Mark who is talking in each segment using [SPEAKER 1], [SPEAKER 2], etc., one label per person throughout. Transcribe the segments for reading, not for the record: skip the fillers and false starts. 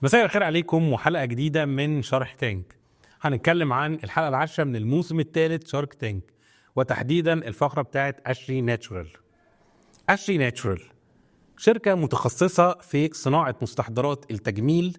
[SPEAKER 1] مساء الخير عليكم وحلقة جديدة من شارك تانك. هنتكلم عن الحلقة العاشرة من الموسم الثالث شارك تانك، وتحديدا الفقرة بتاعت أشري ناتشورال. أشري ناتشورال شركة متخصصة في صناعة مستحضرات التجميل.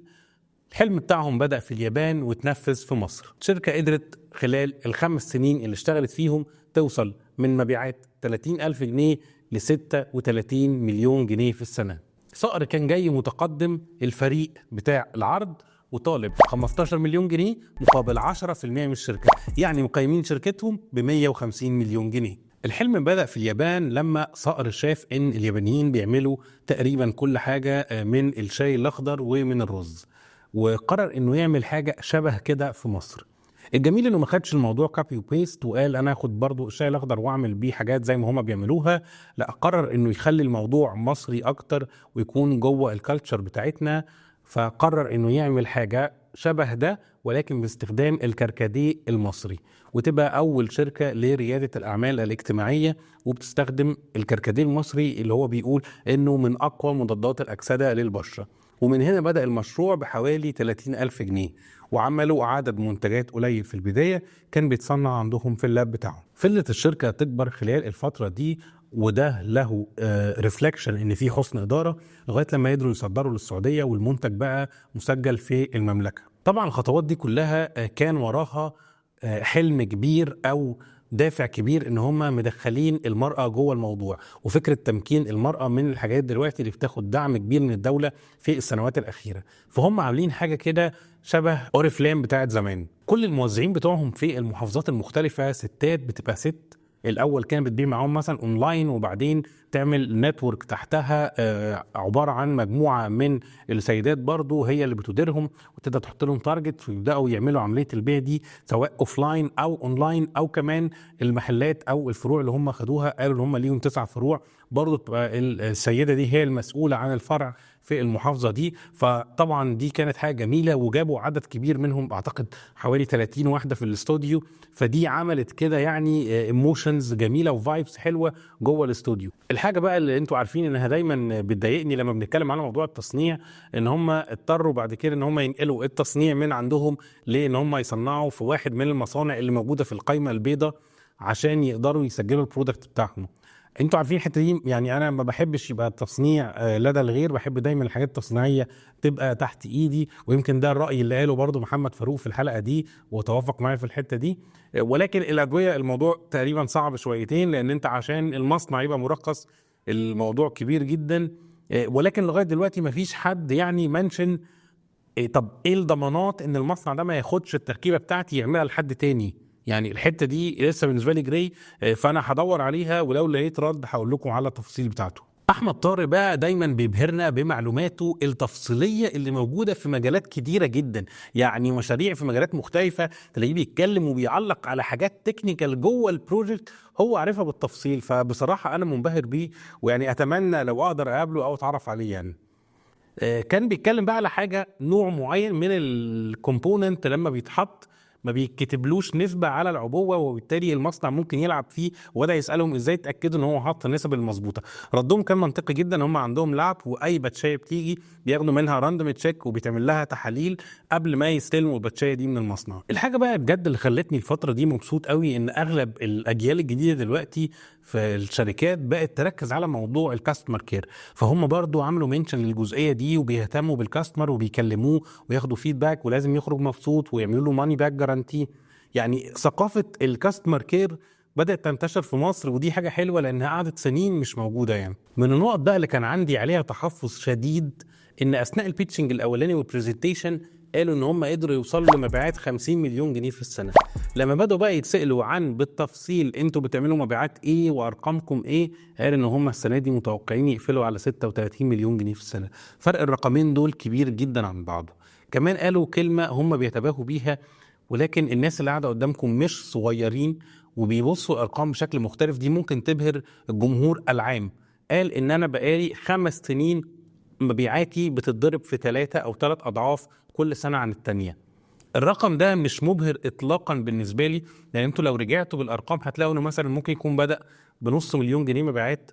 [SPEAKER 1] الحلم بتاعهم بدأ في اليابان وتنفذ في مصر. شركة قدرت خلال ال5 سنين اللي اشتغلت فيهم توصل من مبيعات 30,000 جنيه ل 36 مليون جنيه في السنة. صقر كان جاي متقدم الفريق بتاع العرض وطالب 15 مليون جنيه مقابل 10% من الشركة، يعني مقيمين شركتهم ب 150 مليون جنيه. الحلم بدأ في اليابان لما صقر شاف ان اليابانيين بيعملوا تقريبا كل حاجة من الشاي الأخضر ومن الرز، وقرر انه يعمل حاجة شبه كده في مصر. الجميل انه ما خدش الموضوع كابي وبيست وقال انا اخد برضو الشاي الاخضر واعمل بيه حاجات زي ما هما بيعملوها، لا، قرر انه يخلي الموضوع مصري اكتر ويكون جوه الكالتشر بتاعتنا. فقرر انه يعمل حاجة شبه ده ولكن باستخدام الكركديه المصري، وتبقى اول شركة لريادة الاعمال الاجتماعية وبتستخدم الكركديه المصري اللي هو بيقول انه من اقوى مضادات الاكسدة للبشرة. ومن هنا بدأ المشروع بحوالي 30,000 جنيه، وعملوا عدد منتجات قليل في البداية كان بيتصنع عندهم في اللاب بتاعهم. فضلت الشركة تكبر خلال الفترة دي، وده له ريفلكشن ان في حسن إدارة، لغاية لما يقدروا يصدروا للسعودية والمنتج بقى مسجل في المملكة. طبعا الخطوات دي كلها كان وراها حلم كبير أو دافع كبير ان هم مدخلين المرأة جوه الموضوع، وفكرة تمكين المرأة من الحاجات دلوقتي اللي بتاخد دعم كبير من الدولة في السنوات الأخيرة. فهم عاملين حاجة كده شبه أوريفلام بتاعت زمان. كل الموزعين بتوعهم في المحافظات المختلفة ستات، بتبقى ست الأول كانت بتبيع معاهم مثلا أونلاين، وبعدين تعمل نتورك تحتها عبارة عن مجموعة من السيدات برضو هي اللي بتديرهم، وتبدأ تحط لهم تارجت ويبدأوا يعملوا عملية البيع دي سواء أوفلاين أو أونلاين، أو كمان المحلات أو الفروع اللي هم خدوها قالوا إن هم ليهم 9 فروع برضو تبقى السيدة دي هي المسؤولة عن الفرع في المحافظة دي. فطبعا دي كانت حاجة جميلة، وجابوا عدد كبير منهم، أعتقد حوالي 30 واحدة في الاستوديو. فدي عملت كده يعني ايموشنز جميلة وفايبس حلوة جوه الاستوديو. الحاجة بقى اللي انتوا عارفين انها دايما بتضايقني لما بنتكلم على موضوع التصنيع، ان هم اضطروا بعد كده ان هم ينقلوا التصنيع من عندهم لان هم يصنعوا في واحد من المصانع اللي موجودة في القائمة البيضاء عشان يقدروا يسجلوا البرودكت بتاعهم. انتوا عارفين الحته دي، يعني انا ما بحبش يبقى التصنيع لدى الغير، بحب دايما الحاجات التصنيعيه تبقى تحت ايدي، ويمكن ده الراي اللي قاله برضو محمد فاروق في الحلقه دي وتوافق معايا في الحته دي. ولكن الادويه الموضوع تقريبا صعب شويتين، لان انت عشان المصنع يبقى مرخص الموضوع كبير جدا. ولكن لغايه دلوقتي ما فيش حد يعني منشن طب ايه الضمانات ان المصنع ده ما ياخدش التركيبه بتاعتي يعملها لحد تاني. يعني الحته دي لسه بالنسبه لي جراي، فانا هدور عليها، ولو لقيت رد هقول لكم على التفاصيل بتاعته. احمد طارق بقى دايما بيبهرنا بمعلوماته التفصيليه اللي موجوده في مجالات كتيره جدا، يعني مشاريع في مجالات مختلفه تلاقيه بيتكلم وبيعلق على حاجات تكنيكال جوه البروجكت هو عارفها بالتفصيل. فبصراحه انا منبهر بيه، ويعني اتمنى لو اقدر اقابله او اتعرف عليه. يعني كان بيتكلم بقى على حاجة نوع معين من الكومبوننت لما بيتحط ما بيكتبلوش نسبة على العبوة، وبالتالي المصنع ممكن يلعب فيه. وده يسألهم ازاي تأكدوا ان هو حط النسب المظبوطة. ردهم كان منطقي جدا، هم عندهم لاب واي باتشاية بتيجي بياخدوا منها راندوم تشيك وبيتعمل لها تحاليل قبل ما يستلموا الباتشاية دي من المصنع. الحاجة بقى بجد اللي خلتني الفترة دي مبسوط قوي ان اغلب الاجيال الجديدة دلوقتي في الشركات بقت تركز على موضوع الكاستمر كير. فهم برضو عملوا منشن للجزئية دي وبيهتموا بالكاستمر وبيكلموه وياخدوا فيدباك ولازم يخرج مبسوط ويعملوا له ماني باك جارانتي. يعني ثقافة الكاستمر كير بدأت تنتشر في مصر، ودي حاجة حلوة لأنها قعدت سنين مش موجودة. يعني من النقط بقى اللي كان عندي عليها تحفظ شديد إن أثناء البيتشنج الأولاني والبرزنتيشن قالوا إن هم قدروا يوصلوا لمبيعات 50 مليون جنيه في السنة. لما بدأوا بقى يتسألوا عن بالتفصيل انتوا بتعملوا مبيعات ايه وارقامكم ايه، قال ان هم السنة دي متوقعين يقفلوا على 36 مليون جنيه في السنة. فرق الرقمين دول كبير جدا عن بعض. كمان قالوا كلمة هم بيتباهوا بيها، ولكن الناس اللي قاعدة قدامكم مش صغيرين وبيبصوا الارقام بشكل مختلف، دي ممكن تبهر الجمهور العام. قال ان انا بقالي 5 سنين مبيعاتي بتتضرب في 3 أو 3 أضعاف كل سنة عن التانية. الرقم ده مش مبهر اطلاقا بالنسبه لي، لان انتوا لو رجعتوا بالارقام هتلاقوا انه مثلا ممكن يكون بدا بنص مليون جنيه مبيعات،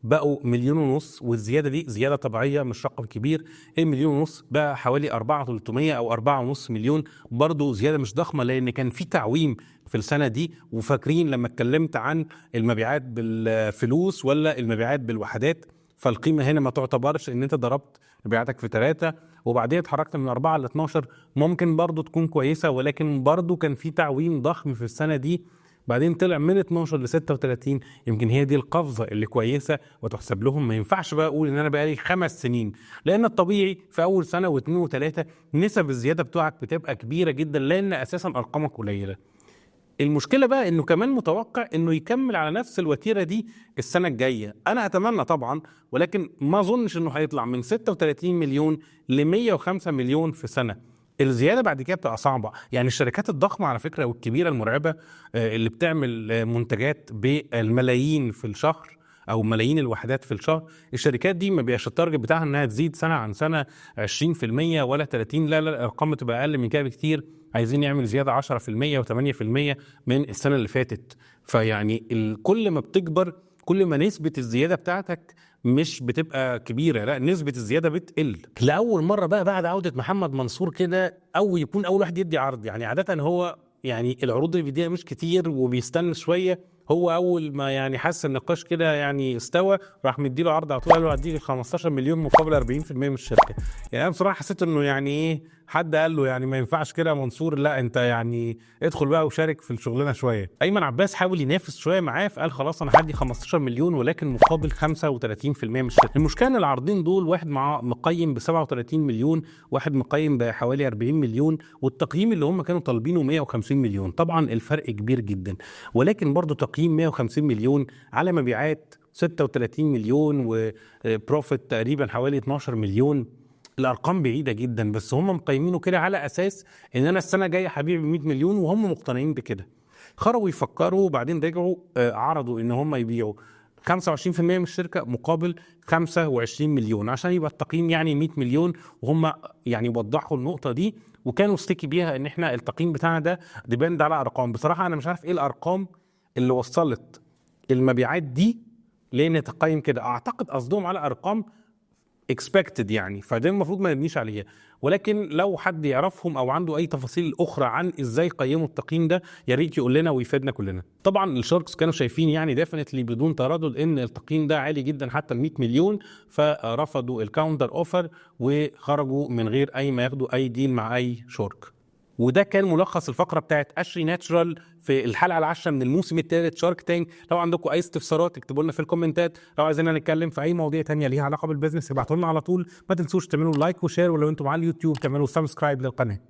[SPEAKER 1] بقوا 1.5 مليون، والزياده دي زياده طبيعيه مش رقم كبير. 1.5 مليون بقى حوالي 4,300 او 4.5 مليون، برضو زياده مش ضخمه لان كان في تعويم في السنه دي. وفاكرين لما اتكلمت عن المبيعات بالفلوس ولا المبيعات بالوحدات، فالقيمه هنا ما تعتبرش ان انت ضربت مبيعاتك في 3 وبعدين اتحركت من 4 ل 12، ممكن برضو تكون كويسه، ولكن برضو كان في تعويم ضخم في السنه دي، بعدين طلع من 12 ل 36. يمكن هي دي القفزه اللي كويسه وتحسب لهم. ما ينفعش بقى اقول ان انا بقالي 5 سنين، لان الطبيعي في اول سنه واثنين وثلاثه نسب الزياده بتوعك بتبقى كبيره جدا لان اساسا ارقامك قليله. المشكله بقى انه كمان متوقع انه يكمل على نفس الوتيره دي السنه الجايه. انا اتمنى طبعا، ولكن ما اظنش انه هيطلع من 36 مليون ل 105 مليون في سنه. الزياده بعد كده بتبقى صعبه. يعني الشركات الضخمه على فكره والكبيره المرعبه اللي بتعمل منتجات بالملايين في الشهر او ملايين الوحدات في الشهر، الشركات دي ما بيبقاش التارجت بتاعها انها تزيد سنه عن سنه 20% ولا 30، لا لا، الارقام بتبقى اقل من كده بكتير. عايزين يعمل زياده 10% و8% من السنه اللي فاتت. فيعني كل ما بتكبر كل ما نسبه الزياده بتاعتك مش بتبقى كبيره، لا، نسبه الزياده بتقل. لاول مره بقى بعد عوده محمد منصور كده، او يكون اول واحد يدي عرض. يعني عاده هو يعني العروض اللي بيديها مش كتير وبيستنى شويه، هو اول ما يعني حس النقاش كده يعني استوى راح مديله عرض على طول، قال له هديك 15 مليون مقابل 40% من الشركه. يعني انا بصراحه حسيت انه يعني ايه، حد قال له يعني ما ينفعش كده يا منصور، لا انت يعني ادخل بقى وشارك في الشغلانه شويه. ايمن عباس حاول ينافس شويه معاه، فقال خلاص انا هدي 15 مليون ولكن مقابل 35% من الشركه. المشكله ان العرضين دول واحد مقيم ب 37 مليون، واحد مقيم بحوالي 40 مليون، والتقييم اللي هم كانوا طالبينه 150 مليون. طبعا الفرق كبير جدا، ولكن برضو تقييم 150 مليون على مبيعات 36 مليون وبروفيت تقريبا حوالي 12 مليون، الارقام بعيده جدا. بس هم مقيمينه كده على اساس ان انا السنه الجايه هبيع ب 100 مليون، وهم مقتنعين بكده. خرجوا يفكروا وبعدين رجعوا عرضوا ان هم يبيعوا 25% من الشركه مقابل 25 مليون عشان يبقى التقييم يعني 100 مليون. وهم يعني وضحوا النقطه دي وكانوا استكي بيها ان احنا التقييم بتاعنا ده ديبند على ارقام. بصراحه انا مش عارف ايه الارقام اللي وصلت المبيعات دي لان تقيم كده. اعتقد قصدهم على ارقام expected يعني، فده المفروض ما نبنيش عليها. ولكن لو حد يعرفهم او عنده اي تفاصيل اخرى عن ازاي قيموا التقييم ده يا ريت يقول لنا ويفيدنا كلنا. طبعا الشاركس كانوا شايفين يعني ديفينتلي بدون تردد ان التقييم ده عالي جدا حتى ال 100 مليون، فرفضوا الكاونتر اوفر وخرجوا من غير اي ما ياخدوا اي ديل مع اي شرك. وده كان ملخص الفقره بتاعت اشري ناتشورال في الحلقه العاشره من الموسم الثالث شارك تانك. لو عندكم اي استفسارات اكتبوا لنا في الكومنتات، لو عايزين نتكلم في اي مواضيع تانية ليها علاقه بالبيزنس ابعتوا لنا على طول. ما تنسوش تعملوا لايك وشير، ولو انتم على اليوتيوب تعملوا سبسكرايب للقناه.